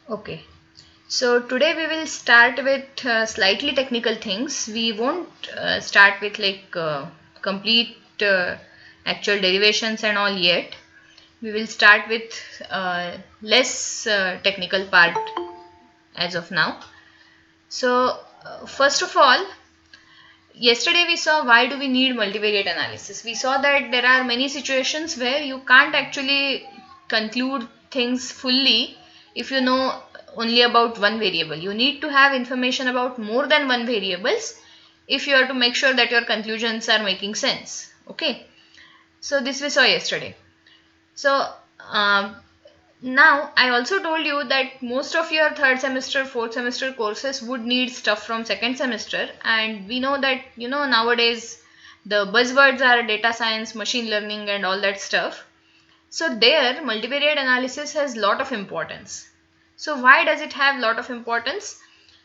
Okay, so today we will start with slightly technical things. We won't start with complete actual derivations and all yet. We will start with less technical part as of now. So, first of all, yesterday we saw why do we need multivariate analysis. We saw that there are many situations where you can't actually conclude things fully if you know only about one variable. You need to have information about more than one variables if you are to make sure that your conclusions are making sense. Okay, so this we saw yesterday. So um, now, I also told you that most of your third semester, fourth semester courses would need stuff from second semester, and we know that nowadays the buzzwords are data science, machine learning, and all that stuff. So there, multivariate analysis has lot of importance. So why does it have lot of importance?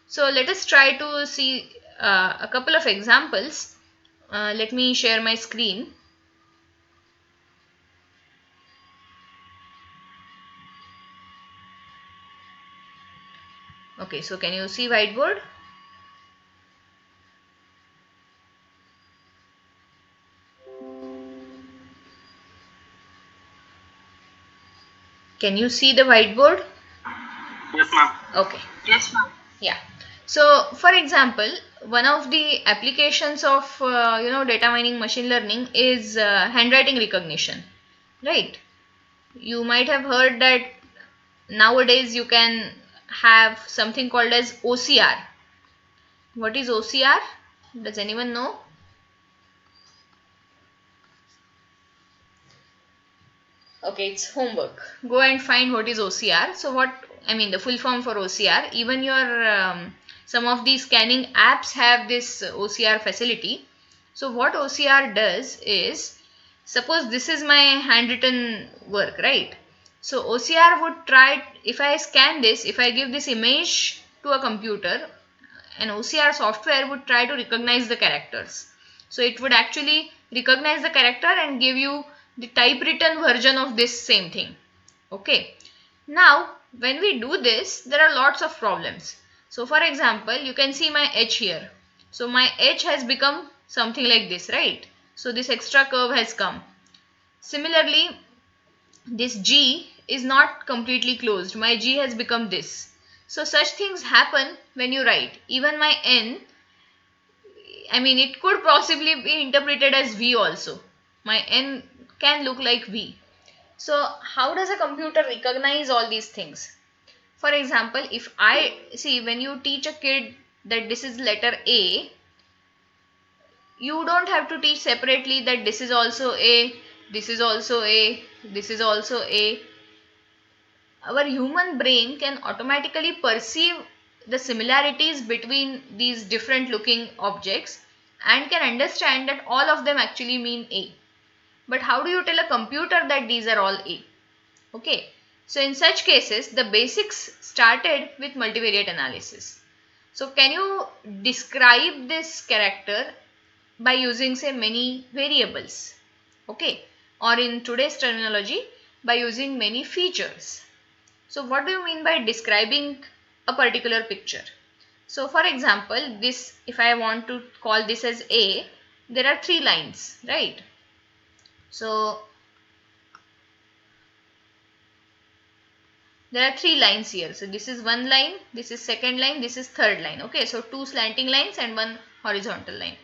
So let us try to see a couple of examples. Let me share my screen. Okay, so can you see whiteboard? Can you see the whiteboard? Yes, ma'am. Okay. Yes, ma'am. Yeah. So, for example, one of the applications of data mining machine learning is handwriting recognition, right? You might have heard that nowadays you can have something called as OCR. What is OCR? Does anyone know? Okay, it's homework. Go and find what is OCR. So the full form for OCR, even your some of these scanning apps have this OCR facility. So what OCR does is, suppose this is my handwritten work, right? So OCR would try, if I scan this, if I give this image to a computer, an OCR software would try to recognize the characters. So it would actually recognize the character and give you the typewritten version of this same thing. Okay. Now, when we do this, there are lots of problems. So for example, you can see my H here. So my H has become something like this, right? So this extra curve has come. Similarly, this G is not completely closed. My G has become this. So such things happen when you write. Even my N, it could possibly be interpreted as V also. My N can look like V. So how does a computer recognize all these things? For example, if I see, when you teach a kid that this is letter A, you don't have to teach separately that this is also A, this is also A, this is also A. Our human brain can automatically perceive the similarities between these different looking objects and can understand that all of them actually mean A. But how do you tell a computer that these are all A? Okay, so in such cases, the basics started with multivariate analysis. So can you describe this character by using, say, many variables? Okay, or in today's terminology, by using many features. So what do you mean by describing a particular picture? So for example, this, if I want to call this as A, there are three lines, right? So there are three lines here. So this is one line, this is second line, this is third line. Okay, so two slanting lines and one horizontal line.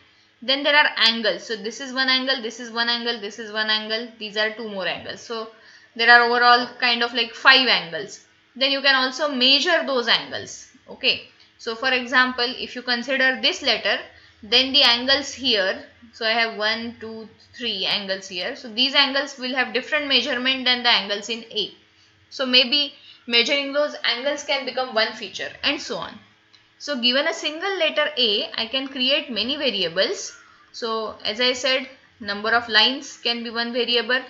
Then there are angles. So this is one angle, this is one angle, this is one angle. These are two more angles. So there are overall kind of like five angles. Then you can also measure those angles. Okay, so for example, if you consider this letter, then the angles here, so I have 1, 2, 3 angles here. So these angles will have different measurement than the angles in A. So maybe measuring those angles can become one feature, and so on. So given a single letter A, I can create many variables. So as I said, number of lines can be one variable,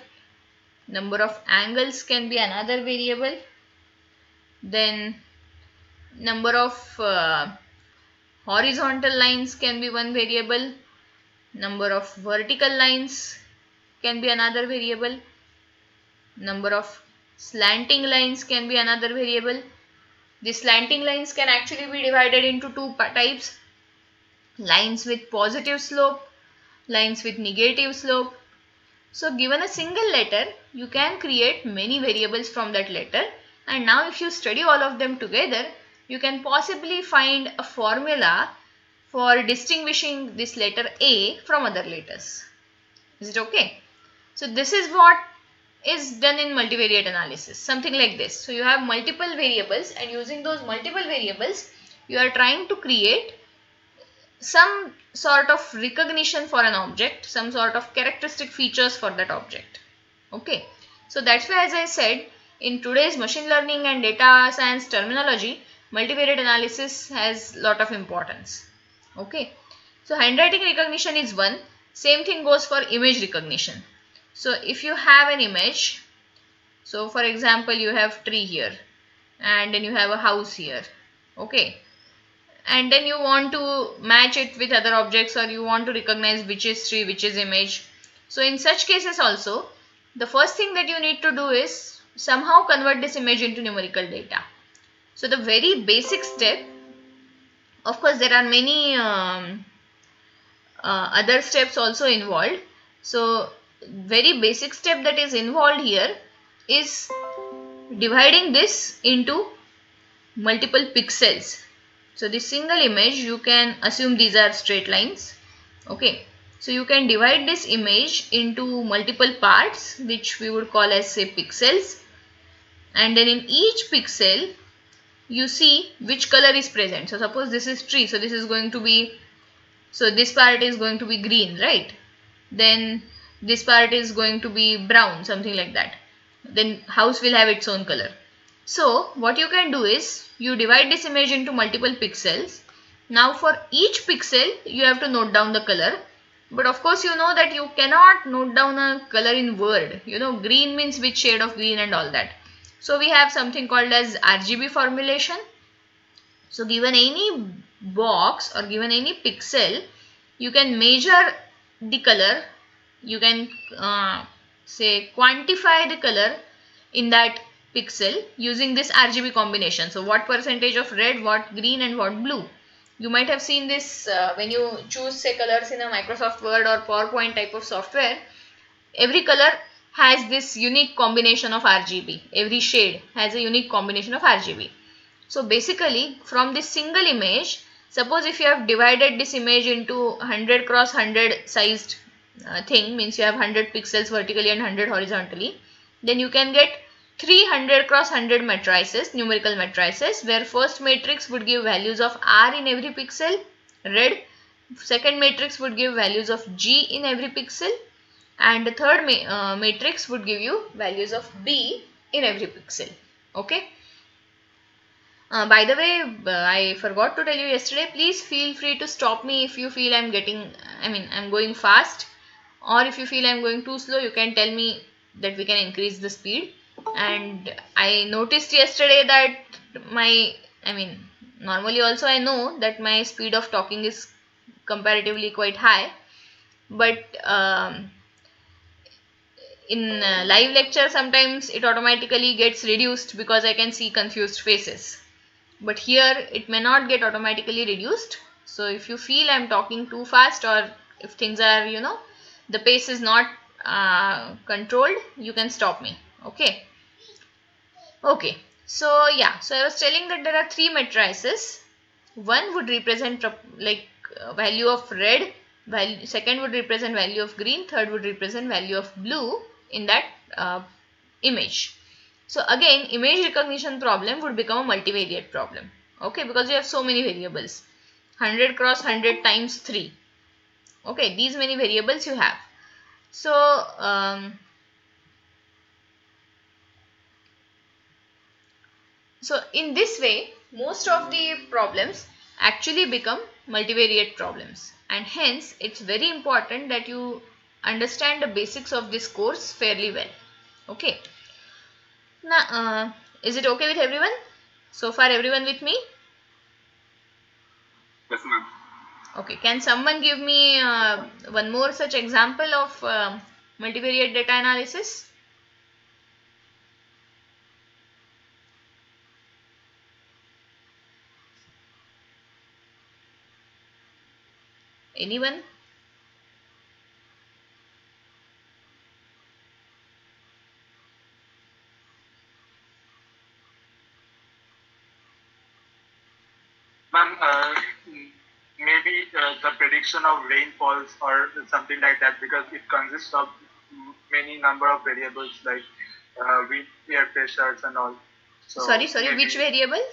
number of angles can be another variable, then number of horizontal lines can be one variable, number of vertical lines can be another variable, number of slanting lines can be another variable. The slanting lines can actually be divided into two types: lines with positive slope, lines with negative slope. So given a single letter, you can create many variables from that letter, and now if you study all of them together, you can possibly find a formula for distinguishing this letter A from other letters. Is it okay? So this is what is done in multivariate analysis, something like this. So you have multiple variables, and using those multiple variables, you are trying to create some sort of recognition for an object, some sort of characteristic features for that object. Okay, so that's why, as I said, in today's machine learning and data science terminology, multivariate analysis has lot of importance. Okay, so handwriting recognition is one. Same thing goes for image recognition. So if you have an image, so for example you have tree here and then you have a house here, okay, and then you want to match it with other objects, or you want to recognize which is tree, which is image. So in such cases also, the first thing that you need to do is somehow convert this image into numerical data. So the very basic step, of course there are many other steps also involved. So very basic step that is involved here is dividing this into multiple pixels. So this single image, you can assume these are straight lines. Okay, so you can divide this image into multiple parts, which we would call as, say, pixels, and then in each pixel you see which color is present. So suppose this is tree, so this is going to be, so this part is going to be green, right? Then this part is going to be brown, something like that. Then house will have its own color. So what you can do is you divide this image into multiple pixels. Now for each pixel you have to note down the color, but of course you know that you cannot note down a color in word. You know, green means which shade of green and all that. So we have something called as RGB formulation. So given any box or given any pixel, you can measure the color, you can say quantify the color in that pixel using this RGB combination. So what percentage of red, what green and what blue. You might have seen this when you choose, say, colors in a Microsoft Word or PowerPoint type of software. Every color has this unique combination of RGB. Every shade has a unique combination of RGB. So basically from this single image, suppose if you have divided this image into 100 cross 100 sized thing, means you have 100 pixels vertically and 100 horizontally, then you can get 300 cross 100 matrices, numerical matrices, where first matrix would give values of R in every pixel, red, second matrix would give values of G in every pixel, and the third matrix would give you values of B in every pixel. Okay. By the way, I forgot to tell you yesterday, please feel free to stop me if you feel I'm going fast, or if you feel I'm going too slow, you can tell me that we can increase the speed. And I noticed yesterday that normally also I know that my speed of talking is comparatively quite high, but in live lecture sometimes it automatically gets reduced because I can see confused faces. But here it may not get automatically reduced. So if you feel I'm talking too fast, or if things are, the pace is not controlled, you can stop me. Okay. Okay. So yeah, so I was telling that there are three matrices. One would represent value of red, second would represent value of green, third would represent value of blue in that image. So again, image recognition problem would become a multivariate problem. Okay, because you have so many variables. 100 cross 100 times 3. Okay, these many variables you have. So, so in this way, most of the problems actually become multivariate problems. And hence, it's very important that you understand the basics of this course fairly well. Okay. Now, is it okay with everyone? So far, everyone with me? Yes, ma'am. Okay. Can someone give me one more such example of multivariate data analysis? Anyone? Ma'am, maybe the prediction of rainfalls or something like that, because it consists of many number of variables like wind, air pressures and all. So Sorry, which maybe, variable?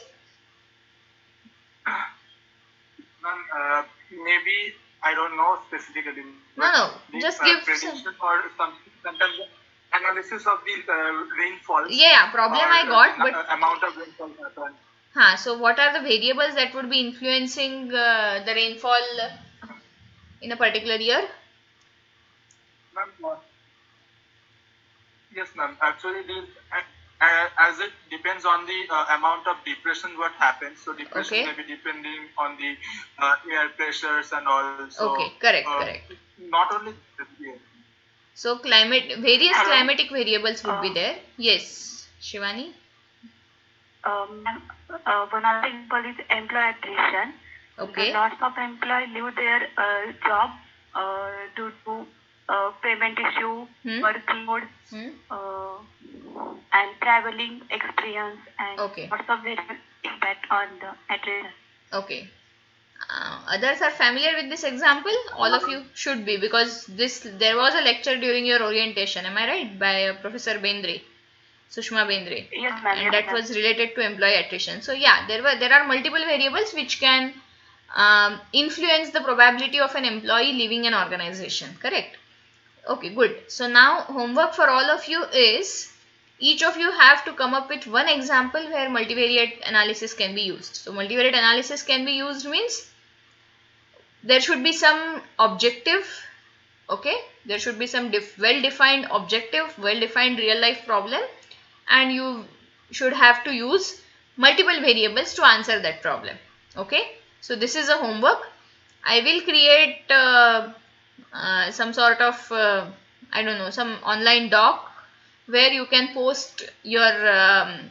ma'am, maybe I don't know specifically, but No, the just give some. prediction or sometimes the analysis of the rainfalls Yeah, problem or I got, but amount of rainfall happen. so what are the variables that would be influencing the rainfall in a particular year? Ma'am, yes, ma'am. Actually, as it depends on the amount of depression what happens. So depression Okay. may be depending on the air pressures and also Okay, correct, uh, correct. not only yeah. So various Hello. climatic variables would be there. Yes, Shivani. Ma'am, one of the example is employee attrition. The Okay. loss of employee leave their job due to payment issue, Hmm. workload, Hmm. and traveling experience, and Okay. lots of variable impact on the attrition. Okay. Others are familiar with this example. All of you should be, because there was a lecture during your orientation. Am I right? By Professor Bendre, Sushma Bendre, Yes, ma'am. and Yes, that ma'am. was related to employee attrition. So yeah, there are multiple variables which can influence the probability of an employee leaving an organization. Correct. Okay, good. So now homework for all of you is, each of you have to come up with one example where multivariate analysis can be used. So multivariate analysis can be used means there should be some objective. Okay, there should be some well defined objective, well defined real life problem, and you should have to use multiple variables to answer that problem. Okay, so this is a homework. I will create some sort of I don't know, some online doc where you can post your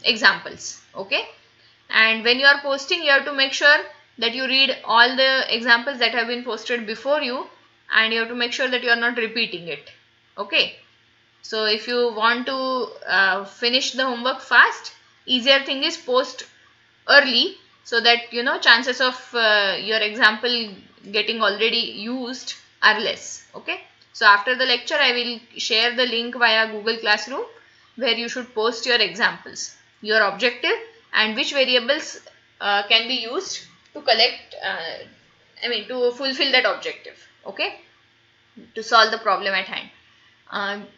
examples. Okay, and when you are posting, you have to make sure that you read all the examples that have been posted before you, and you have to make sure that you are not repeating it. Okay, so if you want to finish the homework fast, easier thing is post early, so that chances of your example getting already used are less. Okay, so after the lecture I will share the link via Google Classroom where you should post your examples, your objective, and which variables can be used to collect to fulfill that objective. Okay, to solve the problem at hand.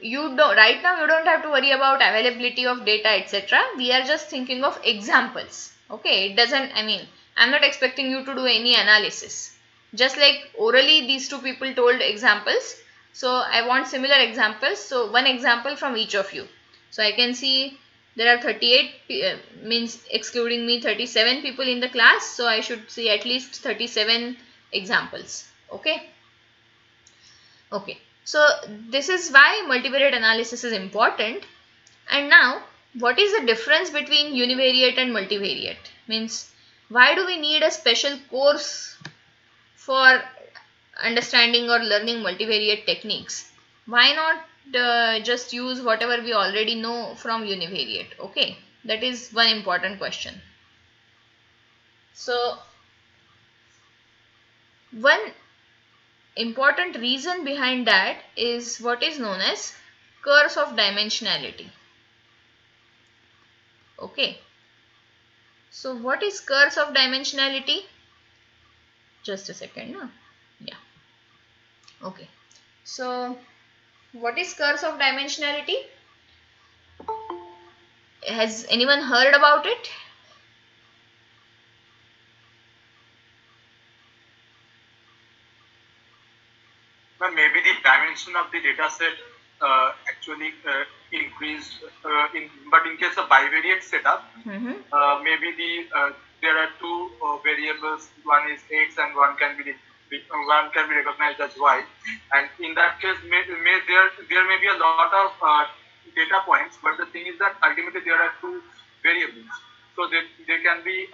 You don't right now, you don't have to worry about availability of data, etc. We are just thinking of examples. Okay, it doesn't, I'm not expecting you to do any analysis. Just like orally these two people told examples, so I want similar examples. So one example from each of you. So I can see there are 38 means excluding me 37 people in the class, so I should see at least 37 examples. Okay. Okay, so this is why multivariate analysis is important. And now, what is the difference between univariate and multivariate? Means, why do we need a special course for understanding or learning multivariate techniques? Why not just use whatever we already know from univariate? Okay, that is one important question. So, one important reason behind that is what is known as curse of dimensionality. Okay, so what is curse of dimensionality? Just a second. No? Yeah. Okay, so what is curse of dimensionality? Has anyone heard about it? Well, maybe the dimension of the data set actually increased, but in case of bivariate setup, maybe there are two variables. One is x, and one can be recognized as y. And in that case, there may be a lot of data points, but the thing is that ultimately there are two variables, so they can be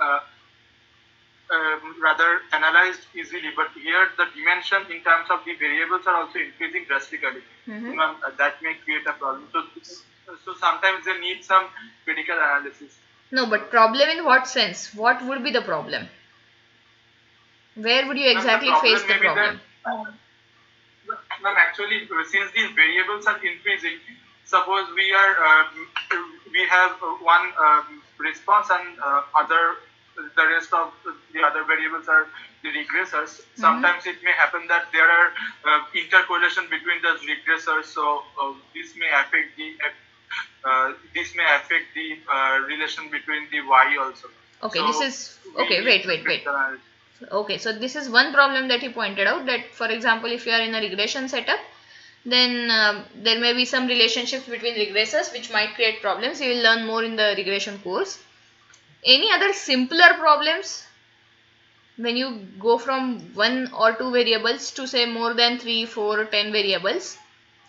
rather analyzed easily, but here the dimension in terms of the variables are also increasing drastically. That may create a problem. So sometimes they need some critical analysis. No, but problem in what sense? What would be the problem? Where would you exactly face the problem? Actually, since these variables are increasing, suppose we have one response and the rest of the other variables are the regressors. Sometimes it may happen that there are intercorrelation between those regressors, so this may affect the relation between the y also. Okay, so this is okay. Wait. Okay, so this is one problem that he pointed out, that for example, if you are in a regression setup, then there may be some relationships between regressors which might create problems. You will learn more in the regression course. Any other simpler problems when you go from 1 or 2 variables to say more than 3, 4 or 10 variables?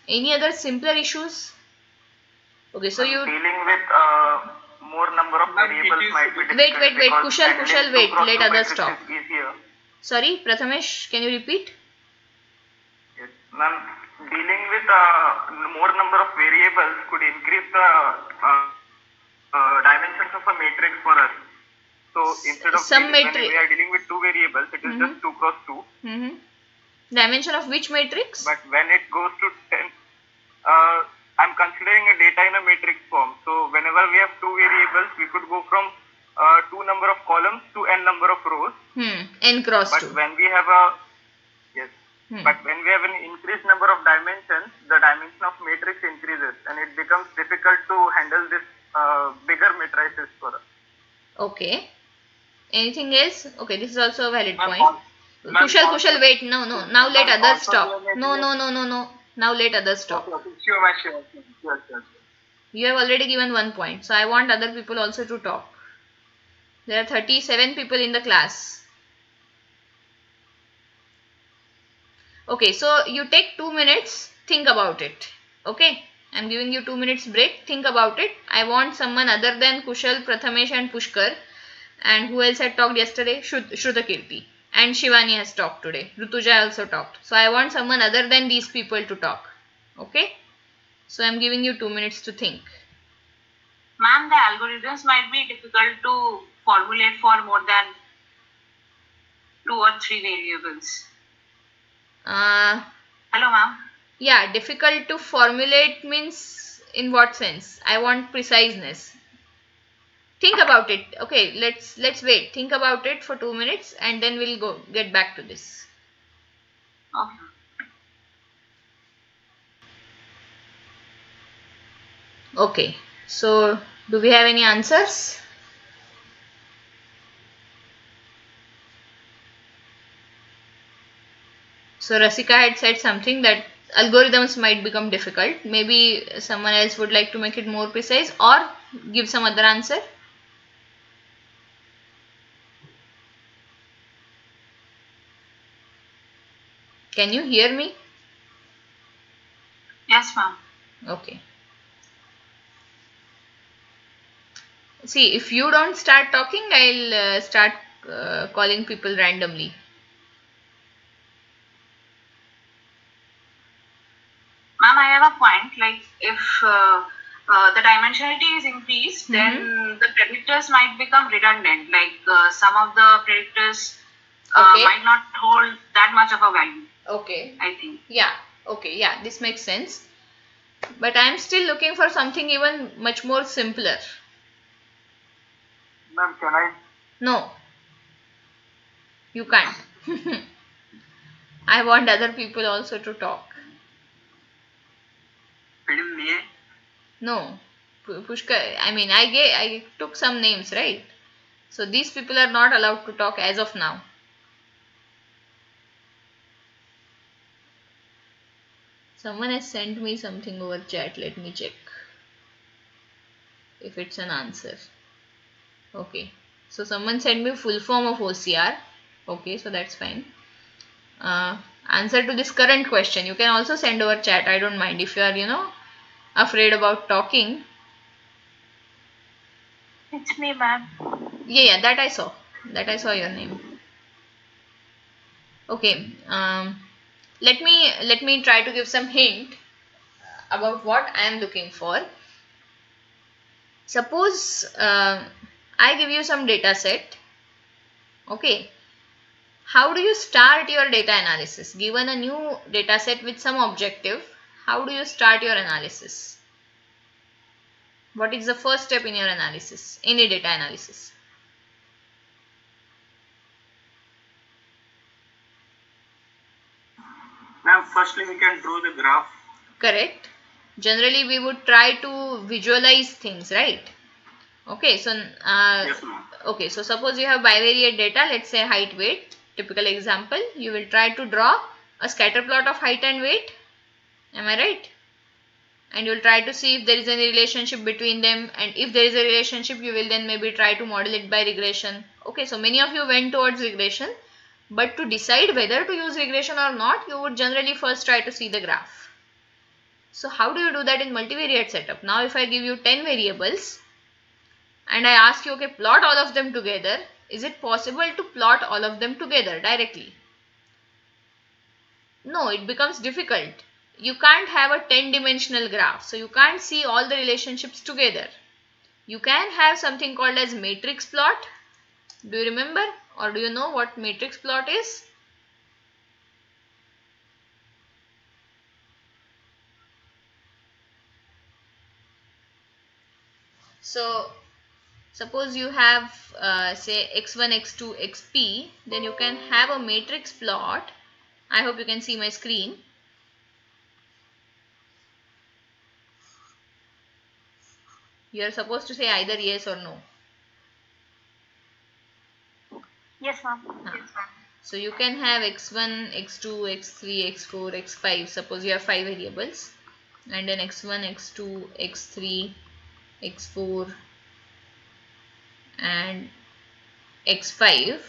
Any other simpler issues? Okay, so you dealing with more number of variables might be difficult. Wait. Kushal, wait. Let others talk. Sorry, Prathamesh, can you repeat? Yes, ma'am. Dealing with more number of variables could increase the dimensions of a matrix for us. So instead of when we are dealing with 2 variables, it is just 2 cross 2. Dimension of which matrix? But when it goes to 10, I'm considering a data in a matrix form. So whenever we have 2 variables, we could go from 2 number of columns to n number of rows. N cross 2. But when we have but when we have an increased number of dimensions, the dimension of matrix increases, and it becomes difficult to handle this bigger matrices for us. Okay. Anything else? Okay, this is also a valid point. Kushal, wait. No. Now let others talk. No. Now let others talk. Sure. You have already given 1 point, so I want other people also to talk. There are 37 people in the class. Okay, so you take 2 minutes, think about it. Okay, I'm giving you 2 minutes break, think about it. I want someone other than Kushal, Prathamesh and Pushkar. And who else had talked yesterday? Shrutakirti. And Shivani has talked today. Rutuja also talked. So I want someone other than these people to talk. Okay? So I'm giving you 2 minutes to think. Ma'am, the algorithms might be difficult to formulate for more than 2 or 3 variables. Hello, ma'am. Yeah, difficult to formulate means in what sense? I want preciseness. Think about it. Okay, let's wait. Think about it for 2 minutes and then we'll get back to this. Okay, so do we have any answers? So Rasika had said something that algorithms might become difficult. Maybe someone else would like to make it more precise or give some other answer. Can you hear me? Yes, ma'am. Okay. See, if you don't start talking, I'll start calling people randomly. Ma'am, I have a point. Like, if the dimensionality is increased, then the predictors might become redundant. Like, some of the predictors might not hold that much of a value. Okay. I think. Yeah. Okay. Yeah, this makes sense. But I'm still looking for something even much more simpler. Ma'am, can I? No. You can't. I want other people also to talk. No. Pushkar, I mean, I took some names, right? So these people are not allowed to talk as of now. Someone has sent me something over chat. Let me check if it's an answer. Okay. So someone sent me full form of OCR. Okay, so that's fine. Answer to this current question. You can also send over chat. I don't mind if you are, afraid about talking. It's me, ma'am. Yeah, that I saw. that I saw your name. Okay, let me try to give some hint about what I am looking for. Suppose I give you some data set. Okay, how do you start your data analysis? Given a new data set with some objective, how do you start your analysis? What is the first step in your analysis, any data analysis? Now, firstly, we can draw the graph. Correct. Generally, we would try to visualize things, right? Okay, so Yes, ma'am. okay, so suppose you have bivariate data, let's say height, weight, typical example. You will try to draw a scatter plot of height and weight. Am I right? And you will try to see if there is any relationship between them, and if there is a relationship, you will then maybe try to model it by regression. Okay, so many of you went towards regression, but to decide whether to use regression or not, you would generally first try to see the graph. So how do you do that in multivariate setup? Now if I give you 10 variables and I ask you, okay, plot all of them together, is it possible to plot all of them together directly? No, it becomes difficult. You can't have a 10-dimensional graph, so you can't see all the relationships together. You can have something called as matrix plot. Do you remember, or do you know what matrix plot is? So suppose you have say x1, x2, xp, then you can have a matrix plot. I hope you can see my screen. You are supposed to say either yes or no. Yes, ma'am. So you can have x1, x2, x3, x4, x5. Suppose you have 5 variables, and then x1, x2, x3, x4 and x5,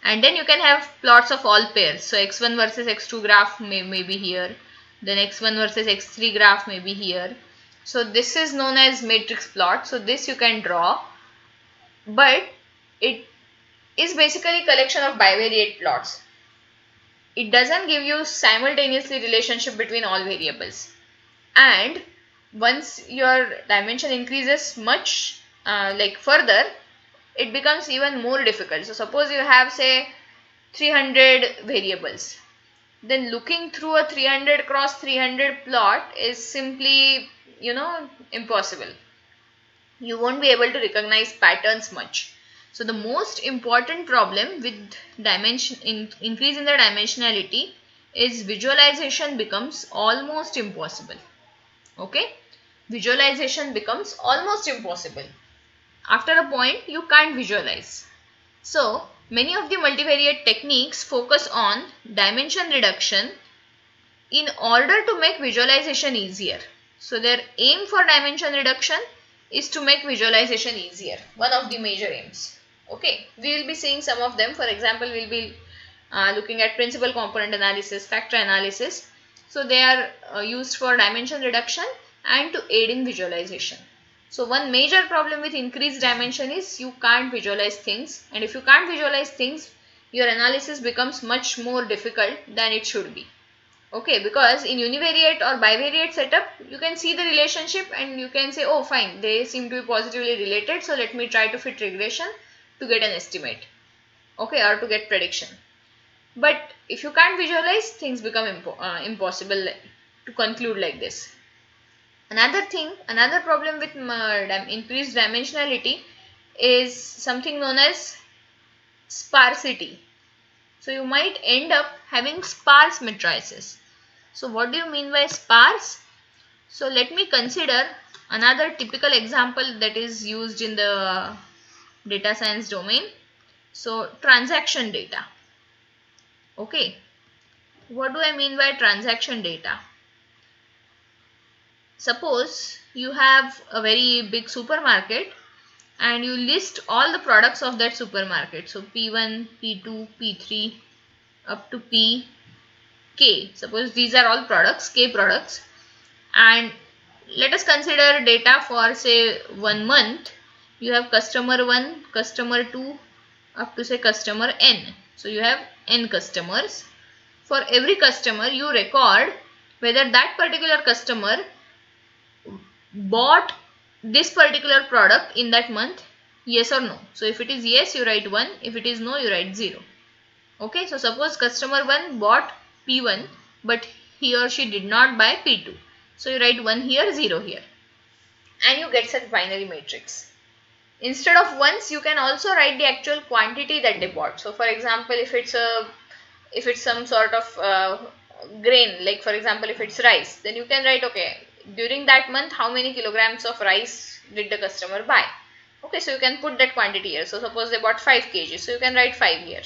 and then you can have plots of all pairs. So x1 versus x2 graph may be here, then x1 versus x3 graph may be here. So this is known as matrix plot. So this you can draw, but it is basically collection of bivariate plots. It doesn't give you simultaneously relationship between all variables, and once your dimension increases much like further, it becomes even more difficult. So suppose you have say 300 variables, then looking through a 300 cross 300 plot is simply, impossible. You won't be able to recognize patterns much. So the most important problem with increase in the dimensionality is visualization becomes almost impossible. Okay, visualization becomes almost impossible. After a point, you can't visualize. So many of the multivariate techniques focus on dimension reduction in order to make visualization easier. So their aim for dimension reduction is to make visualization easier. One of the major aims. Okay, we will be seeing some of them. For example, we will be looking at principal component analysis, factor analysis. So they are used for dimension reduction and to aid in visualization. So one major problem with increased dimension is you can't visualize things, and if you can't visualize things, your analysis becomes much more difficult than it should be. Okay, because in univariate or bivariate setup, you can see the relationship and you can say, oh fine, they seem to be positively related, so let me try to fit regression to get an estimate, okay, or to get prediction. But if you can't visualize, things become impossible to conclude like this. Another problem with increased dimensionality is something known as sparsity. So you might end up having sparse matrices. So what do you mean by sparse? So let me consider another typical example that is used in the data science domain. So transaction data. Okay, what do I mean by transaction data? Suppose you have a very big supermarket and you list all the products of that supermarket. So P1, P2, P3 up to K. Suppose these are all products, K products, and let us consider data for say 1 month. You have customer 1, customer 2, up to say customer N. So you have N customers. For every customer you record whether that particular customer bought this particular product in that month, yes or no. So if it is yes, you write 1. If it is no, you write 0. Okay, so suppose customer 1 bought P1 but he or she did not buy P2. So you write 1 here, 0 here, and you get such binary matrix. Instead of ones, you can also write the actual quantity that they bought. So for example, if it's some sort of grain, like for example if it's rice, then you can write, okay, during that month how many kilograms of rice did the customer buy. Okay, so you can put that quantity here. So suppose they bought 5 kg, so you can write 5 here.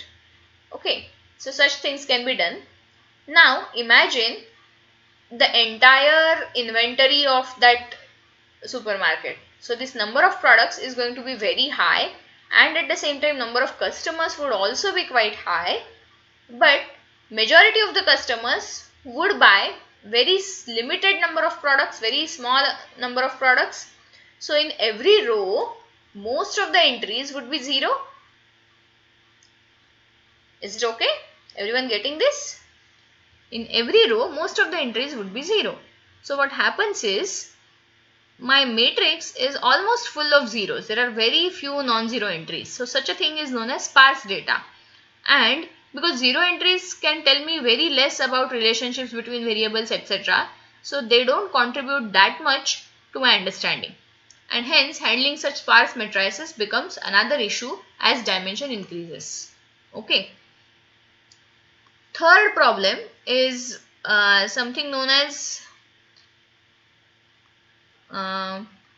Okay, so such things can be done. Now imagine the entire inventory of that supermarket. So this number of products is going to be very high, and at the same time number of customers would also be quite high, but majority of the customers would buy very limited number of products, very small number of products. So in every row most of the entries would be 0. Is it okay? Everyone getting this? In every row most of the entries would be 0. So what happens is my matrix is almost full of zeros. There are very few non-zero entries. So such a thing is known as sparse data. And because zero entries can tell me very less about relationships between variables, etc. So they don't contribute that much to my understanding. And hence handling such sparse matrices becomes another issue as dimension increases. Okay. Third problem is something known as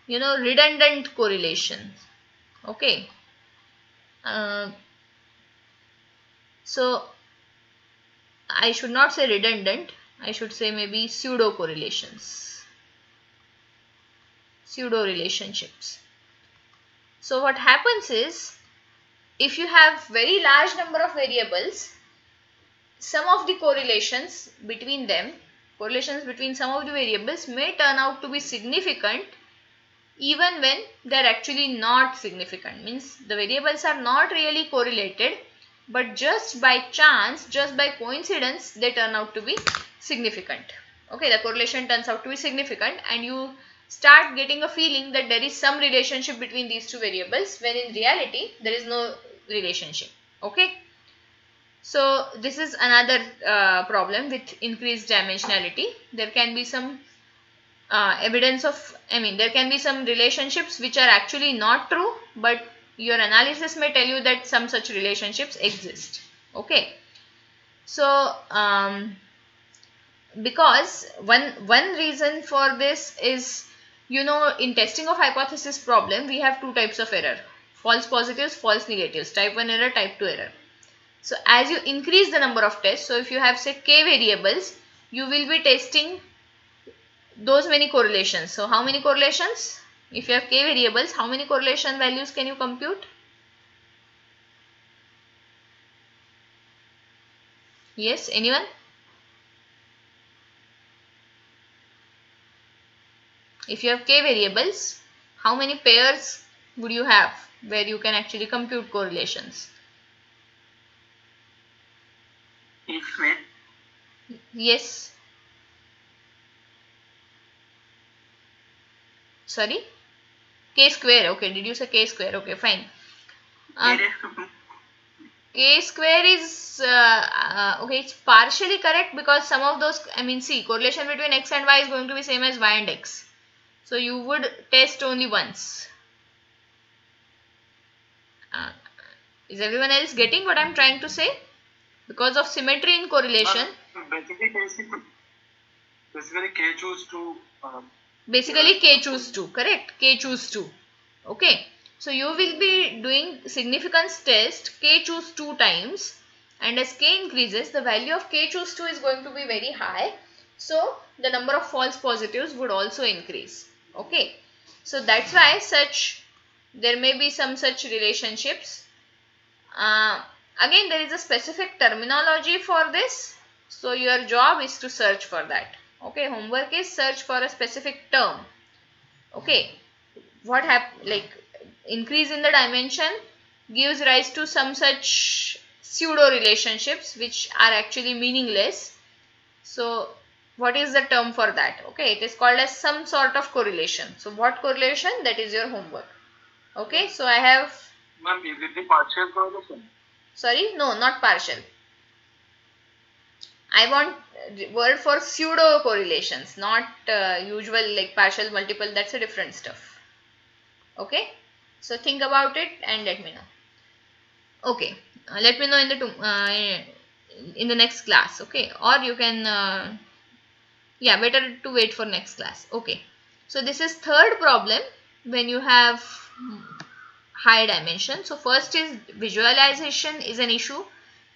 redundant correlation. Okay. So I should not say redundant, I should say maybe pseudo correlations, pseudo relationships. So what happens is, if you have very large number of variables, some of the correlations between them, correlations between some of the variables may turn out to be significant even when they are actually not significant. Means the variables are not really correlated, but just by chance, just by coincidence, they turn out to be significant. Okay, the correlation turns out to be significant, and you start getting a feeling that there is some relationship between these two variables, when in reality there is no relationship. Okay. So this is another problem with increased dimensionality. There can be some evidence of, there can be some relationships which are actually not true, but your analysis may tell you that some such relationships exist. Okay. So because one reason for this is, in testing of hypothesis problem, we have two types of error: false positives, false negatives, type 1 error, type 2 error. So as you increase the number of tests, so if you have say k variables, you will be testing those many correlations. So how many correlations? If you have k variables, how many correlation values can you compute? Yes, anyone? If you have k variables, how many pairs would you have where you can actually compute correlations? Yes. Sorry? K square. Okay, did you say k square? Okay, fine. K square is, okay, it's partially correct, because some of those, see, correlation between x and y is going to be same as y and x. So you would test only once. Is everyone else getting what I am trying to say? Because of symmetry in correlation. Basically k choose 2. Basically k choose 2, correct? K choose 2. Okay. So you will be doing significance test k choose 2 times, and as k increases, the value of k choose 2 is going to be very high. So the number of false positives would also increase. Okay. So that's why there may be some such relationships. Again, there is a specific terminology for this. So your job is to search for that. Okay, homework is search for a specific term. Okay, what happened, like increase in the dimension, gives rise to some such pseudo relationships which are actually meaningless. So what is the term for that? Okay, it is called as some sort of correlation. So what correlation? That is your homework. Okay, so I have... Ma'am, is it the partial correlation? Sorry, no, not partial. I want word for pseudo correlations, not usual like partial, multiple. That's a different stuff. Okay, so think about it and let me know. Okay, let me know in the next class. Okay, or you can yeah, better to wait for next class. Okay, so this is third problem when you have high dimension. So first is visualization is an issue.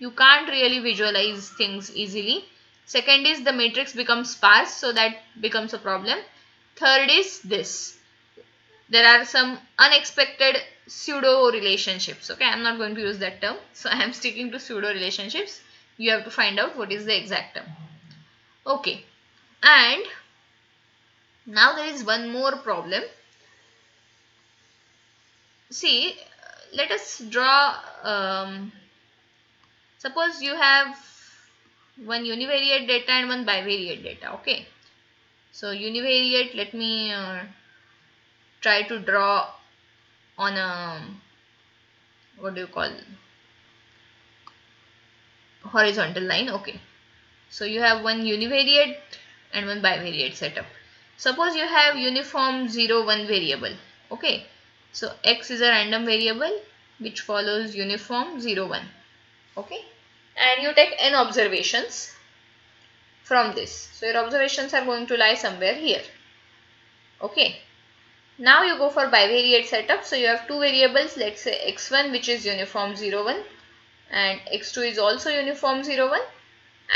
You can't really visualize things easily. Second is the matrix becomes sparse, so that becomes a problem. Third is this. There are some unexpected pseudo relationships. Okay, I'm not going to use that term. So I am sticking to pseudo relationships. You have to find out what is the exact term. Okay, and now there is one more problem. See, let us draw, suppose you have one univariate data and one bivariate data. Okay, so univariate, let me try to draw on a, what do you call, horizontal line. Okay, so you have one univariate and one bivariate setup. Suppose you have uniform 0 1 variable. Okay, so x is a random variable which follows uniform 0 1. Okay, and you take n observations from this. So your observations are going to lie somewhere here. Okay, now you go for bivariate setup. So you have two variables, let's say x1 which is uniform 0 1 and x2 is also uniform 0 1,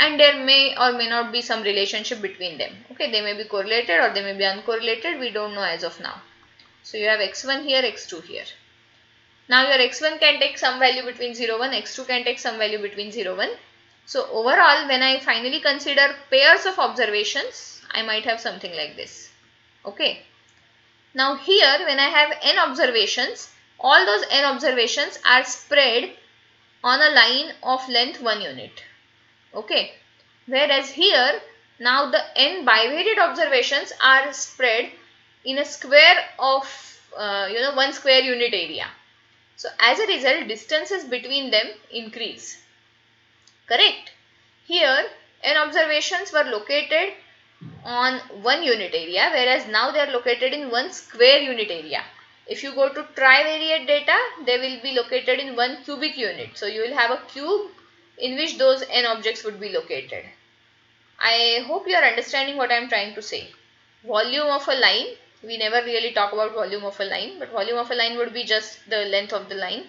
and there may or may not be some relationship between them. Okay, they may be correlated or they may be uncorrelated, we don't know as of now. So you have x1 here, x2 here. Now your x1 can take some value between 0 1, x2 can take some value between 0 1. So overall, when I finally consider pairs of observations, I might have something like this. Okay, now here when I have n observations, all those n observations are spread on a line of length 1 unit. Okay, whereas here now the n bivariate observations are spread in a square of 1 square unit area. So as a result, distances between them increase. Correct? Here n observations were located on 1 unit area, whereas now they are located in 1 square unit area. If you go to trivariate data, they will be located in 1 cubic unit. So you will have a cube in which those n objects would be located. I hope you are understanding what I am trying to say. Volume of a line, we never really talk about volume of a line, but volume of a line would be just the length of the line.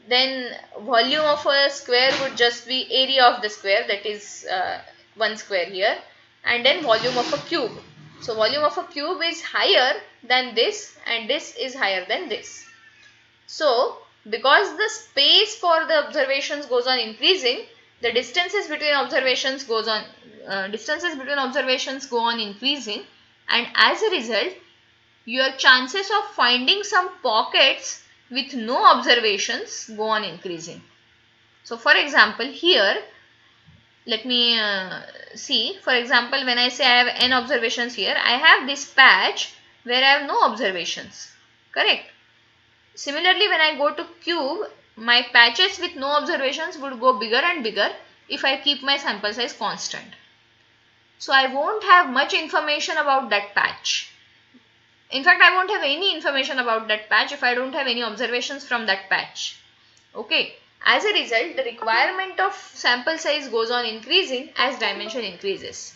Then volume of a square would just be area of the square, that is 1 square here, and then volume of a cube. So volume of a cube is higher than this and this is higher than this. So because the space for the observations goes on increasing, the distances between observations go on increasing, and as a result your chances of finding some pockets with no observations go on increasing. So for example, here let me see, for example, when I say I have n observations here, I have this patch where I have no observations. Correct? Similarly, when I go to cube, my patches with no observations would go bigger and bigger if I keep my sample size constant. So I won't have much information about that patch. In fact, I won't have any information about that patch if I don't have any observations from that patch. Okay. As a result, the requirement of sample size goes on increasing as dimension increases.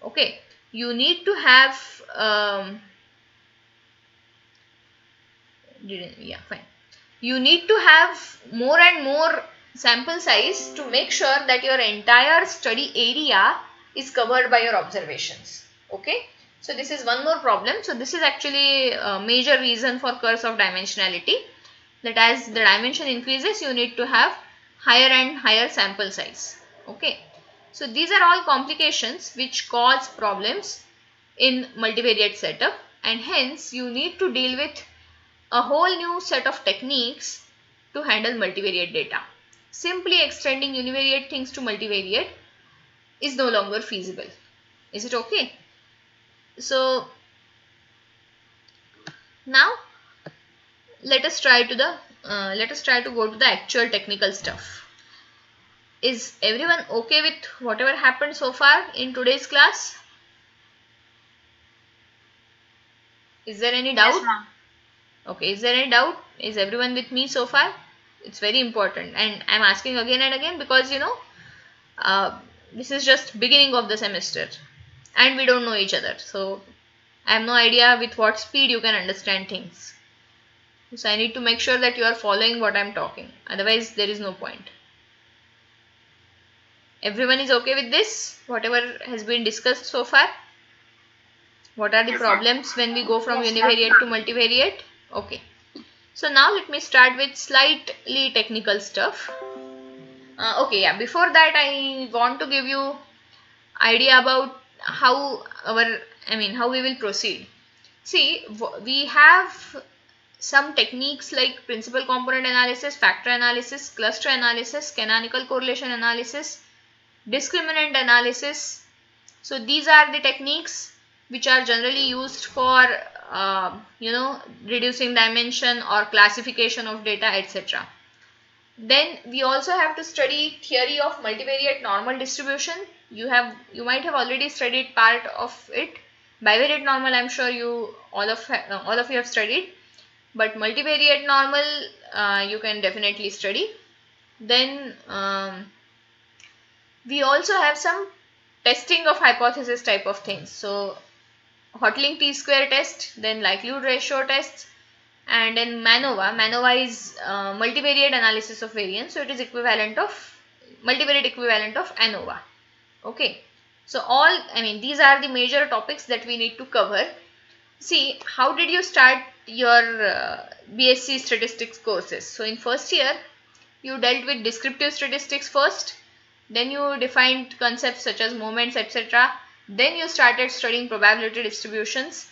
Okay. You need to have You need to have more and more sample size to make sure that your entire study area is covered by your observations. Okay. So this is one more problem. So this is actually a major reason for curse of dimensionality, that as the dimension increases, you need to have higher and higher sample size. Okay. So these are all complications which cause problems in multivariate setup, and hence you need to deal with a whole new set of techniques to handle multivariate data. Simply extending univariate things to multivariate is no longer feasible. Is it okay? So now let us try to go to the actual technical stuff. Is everyone okay with whatever happened so far in today's class? Is there any doubt? Yes, ma'am. Okay, is there any doubt? Is everyone with me so far? It's very important, and I'm asking again and again because this is just beginning of the semester and we don't know each other, so I have no idea with what speed you can understand things. So I need to make sure that you are following what I'm talking, otherwise there is no point. Everyone is okay with this? Whatever has been discussed so far? What are the problems when we go from univariate to multivariate? Okay. So now let me start with slightly technical stuff. Okay, yeah. Before that, I want to give you idea about how we will proceed. See, we have some techniques like principal component analysis, factor analysis, cluster analysis, canonical correlation analysis, discriminant analysis. So these are the techniques which are generally used for reducing dimension or classification of data, etc. Then we also have to study theory of multivariate normal distribution. You might have already studied part of it. Bivariate normal, I'm sure all of you have studied, but multivariate normal you can definitely study. Then we also have some testing of hypothesis type of things. So Hotelling t-square test, then likelihood ratio tests, and then MANOVA. MANOVA is multivariate analysis of variance, so it is multivariate equivalent of ANOVA. Okay, so these are the major topics that we need to cover. See, how did you start your BSc statistics courses? So in first year, you dealt with descriptive statistics first, then you defined concepts such as moments, etc. Then you started studying probability distributions.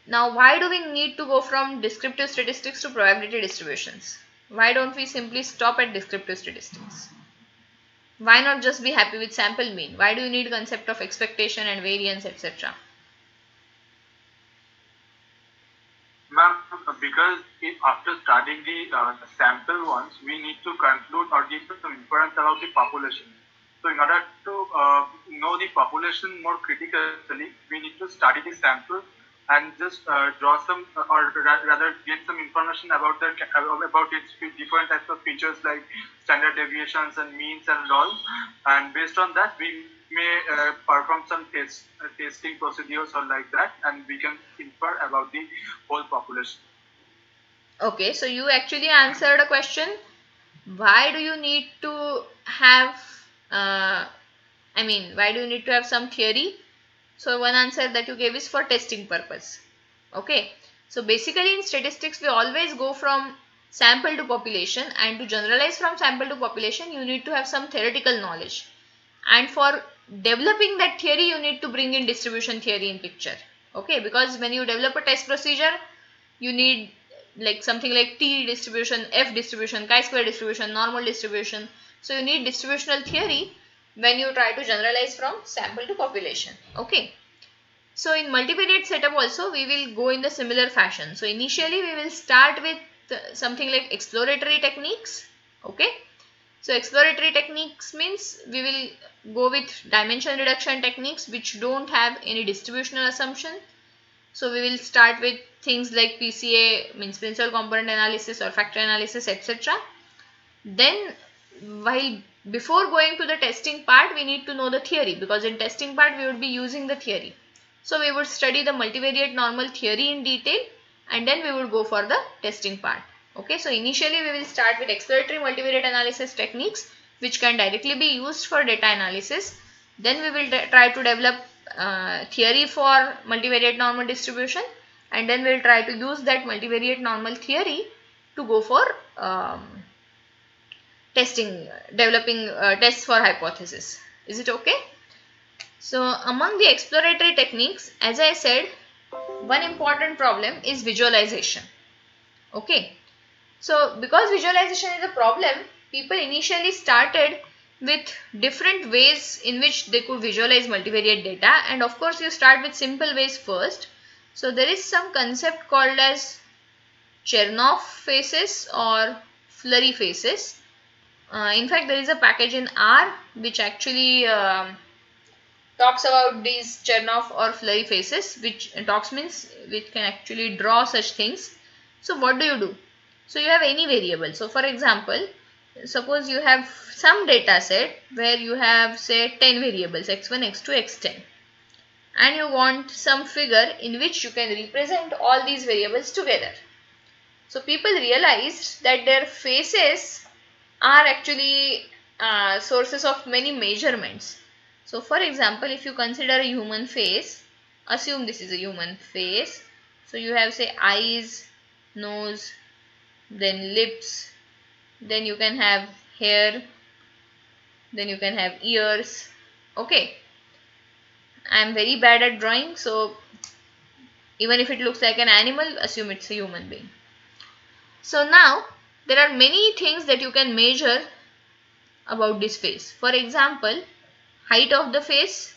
Now, why do we need to go from descriptive statistics to probability distributions? Why don't we simply stop at descriptive statistics? Why not just be happy with sample mean? Why do you need concept of expectation and variance, etc.? Ma'am, because after studying the sample ones, we need to conclude or give some inference about the population. So in order to know the population more critically, we need to study the sample and just draw some or rather get some information about its different types of features like standard deviations and means and all. And based on that, we may perform some testing procedures or like that, and we can infer about the whole population. Okay, so you actually answered a question. Why do you need to have why do you need to have some theory? So one answer that you gave is for testing purpose. Okay, so basically in statistics we always go from sample to population, and to generalize from sample to population you need to have some theoretical knowledge, and for developing that theory you need to bring in distribution theory in picture. Okay, because when you develop a test procedure you need like something like T distribution, F distribution, chi-square distribution, normal distribution. So you need distributional theory when you try to generalize from sample to population. Okay. So in multivariate setup also we will go in the similar fashion. So initially we will start with something like exploratory techniques. Okay. So exploratory techniques means we will go with dimension reduction techniques which don't have any distributional assumption. So we will start with things like PCA, means principal component analysis or factor analysis, etc. Then before going to the testing part, we need to know the theory, because in testing part we would be using the theory. So we would study the multivariate normal theory in detail, and then we would go for the testing part. Okay, so initially we will start with exploratory multivariate analysis techniques which can directly be used for data analysis. Then we will try to develop theory for multivariate normal distribution, and then we will try to use that multivariate normal theory to go for developing tests for hypothesis. Is it okay? So among the exploratory techniques, as I said, one important problem is visualization. Okay, So because visualization is a problem, people initially started with different ways in which they could visualize multivariate data, and of course you start with simple ways first. So there is some concept called as Chernoff faces or Flurry faces. In fact, there is a package in R which actually talks about these Chernoff or Flurry faces, which talks means which can actually draw such things. So what do? So you have any variable. So for example, suppose you have some data set where you have say 10 variables x1, x2, x10, and you want some figure in which you can represent all these variables together. So people realized that their faces are actually sources of many measurements. So for example, if you consider a human face, assume this is a human face. So you have say eyes, nose, then lips, then you can have hair, then you can have ears. Okay, I am very bad at drawing, so even if it looks like an animal, assume it's a human being. So now there are many things that you can measure about this face. For example, height of the face.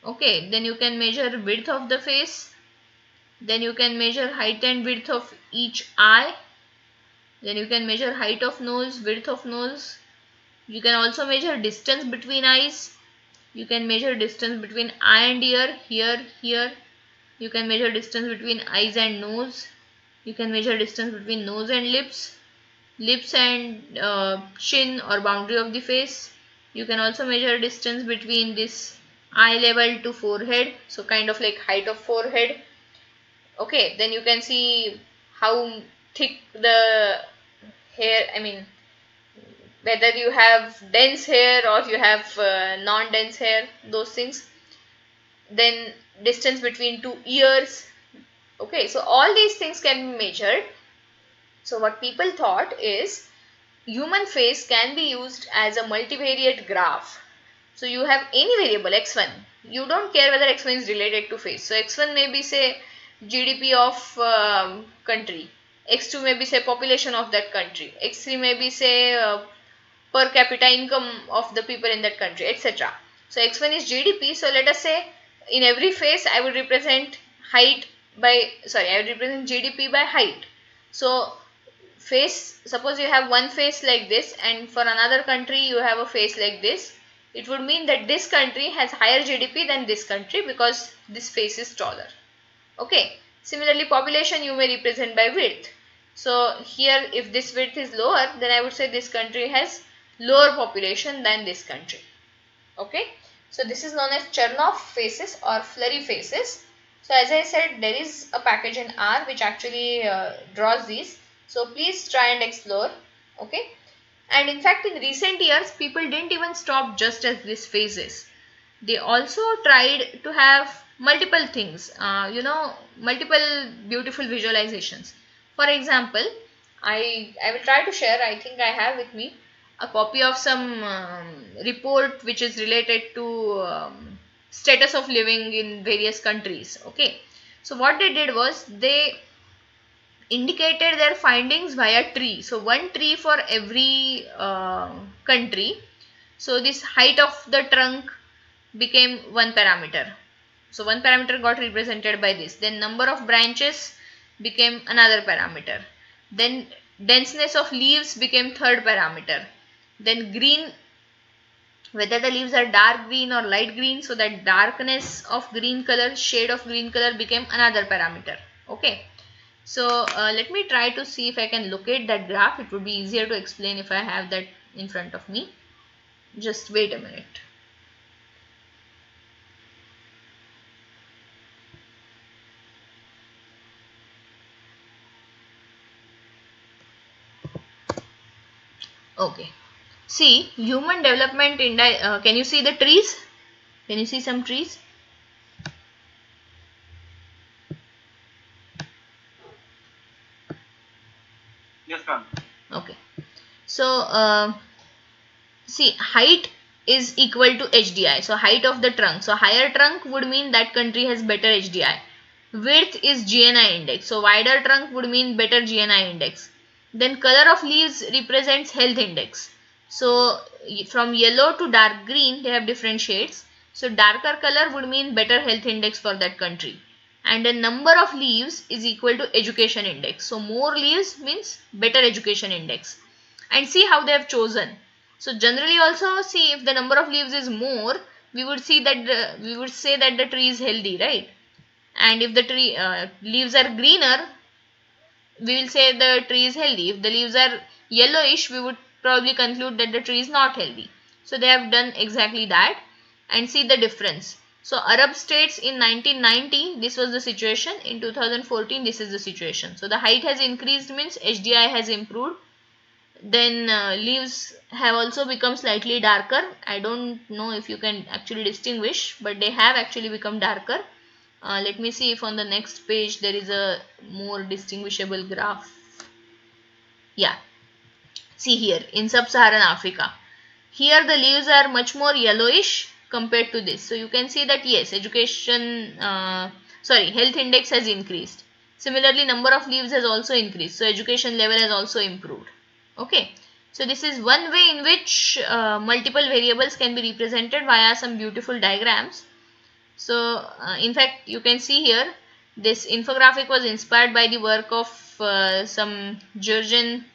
Okay, then you can measure width of the face. Then you can measure height and width of each eye. Then you can measure height of nose, width of nose. You can also measure distance between eyes. You can measure distance between eye and ear, here, here. You can measure distance between eyes and nose. You can measure distance between nose and lips, lips and chin or boundary of the face. You can also measure distance between this eye level to forehead, so kind of like height of forehead. Okay, then you can see how thick the hair, I mean whether you have dense hair or you have non-dense hair, those things. Then distance between two ears. Okay, so all these things can be measured. So what people thought is human face can be used as a multivariate graph. So you have any variable x1. You don't care whether x1 is related to face. So x1 may be say GDP of country. x2 may be say population of that country. x3 may be say per capita income of the people in that country, etc. So x1 is GDP. So let us say in every face I would represent I would represent GDP by height. So face, suppose you have one face like this and for another country you have a face like this, it would mean that this country has higher GDP than this country because this face is taller. Okay. Similarly, population you may represent by width. So here if this width is lower, then I would say this country has lower population than this country. Okay. So this is known as Chernoff faces or Flurry faces. So as I said, there is a package in R which actually draws these. So please try and explore. Okay. And in fact, in recent years, people didn't even stop just at these phases. They also tried to have multiple things, multiple beautiful visualizations. For example, I will try to share, I think I have with me a copy of some report which is related to status of living in various countries. Okay. So what they did was they indicated their findings via tree. So one tree for every country. So this height of the trunk became one parameter. So one parameter got represented by this. Then number of branches became another parameter. Then denseness of leaves became third parameter. Then green, whether the leaves are dark green or light green, so that darkness of green color, shade of green color became another parameter. Okay. So let me try to see if I can locate that graph. It would be easier to explain if I have that in front of me. Just wait a minute. Okay. See, human development index. Can you see the trees? Can you see some trees? Yes, ma'am. Okay. So, see, height is equal to HDI. So, height of the trunk. So, higher trunk would mean that country has better HDI. Width is GNI index. So, wider trunk would mean better GNI index. Then color of leaves represents health index. So from yellow to dark green, they have different shades. So darker color would mean better health index for that country. And the number of leaves is equal to education index. So more leaves means better education index. And see how they have chosen. So generally also see if the number of leaves is more, we would see that we would say that the tree is healthy, right? And if the tree leaves are greener, we will say the tree is healthy. If the leaves are yellowish, we would probably conclude that the tree is not healthy. So they have done exactly that, and see the difference. So Arab states in 1990, this was the situation. In 2014, this is the situation. So the height has increased means HDI has improved. Then leaves have also become slightly darker. I don't know if you can actually distinguish, but they have actually become darker. Let me see if on the next page there is a more distinguishable graph. Yeah, see here in sub-Saharan Africa, here the leaves are much more yellowish compared to this. So you can see that yes, health index has increased. Similarly, number of leaves has also increased. So education level has also improved. Okay. So this is one way in which multiple variables can be represented via some beautiful diagrams. So in fact, you can see here this infographic was inspired by the work of some Georgian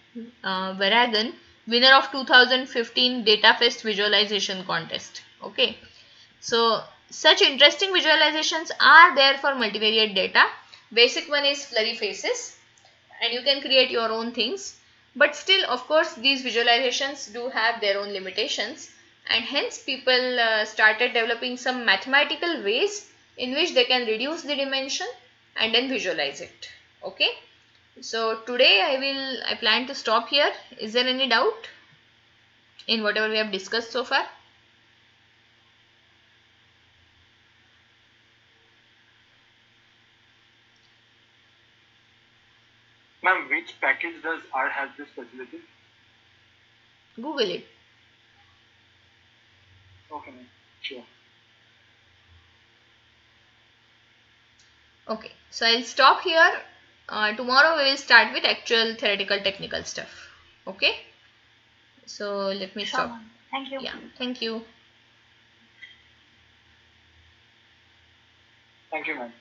Varagan, winner of 2015 DataFest visualization contest. Okay, so such interesting visualizations are there for multivariate data. Basic one is blurry faces, and you can create your own things, but still of course these visualizations do have their own limitations, and hence people started developing some mathematical ways in which they can reduce the dimension and then visualize it. Okay, so today I plan to stop here. Is there any doubt in whatever we have discussed so far? Ma'am, which package does R have this facility? Google it. Okay, ma'am. Sure. Okay, so I'll stop here. Tomorrow we will start with actual theoretical technical stuff. Okay, so let me stop. Thank you. Yeah, thank you. Thank you, ma'am.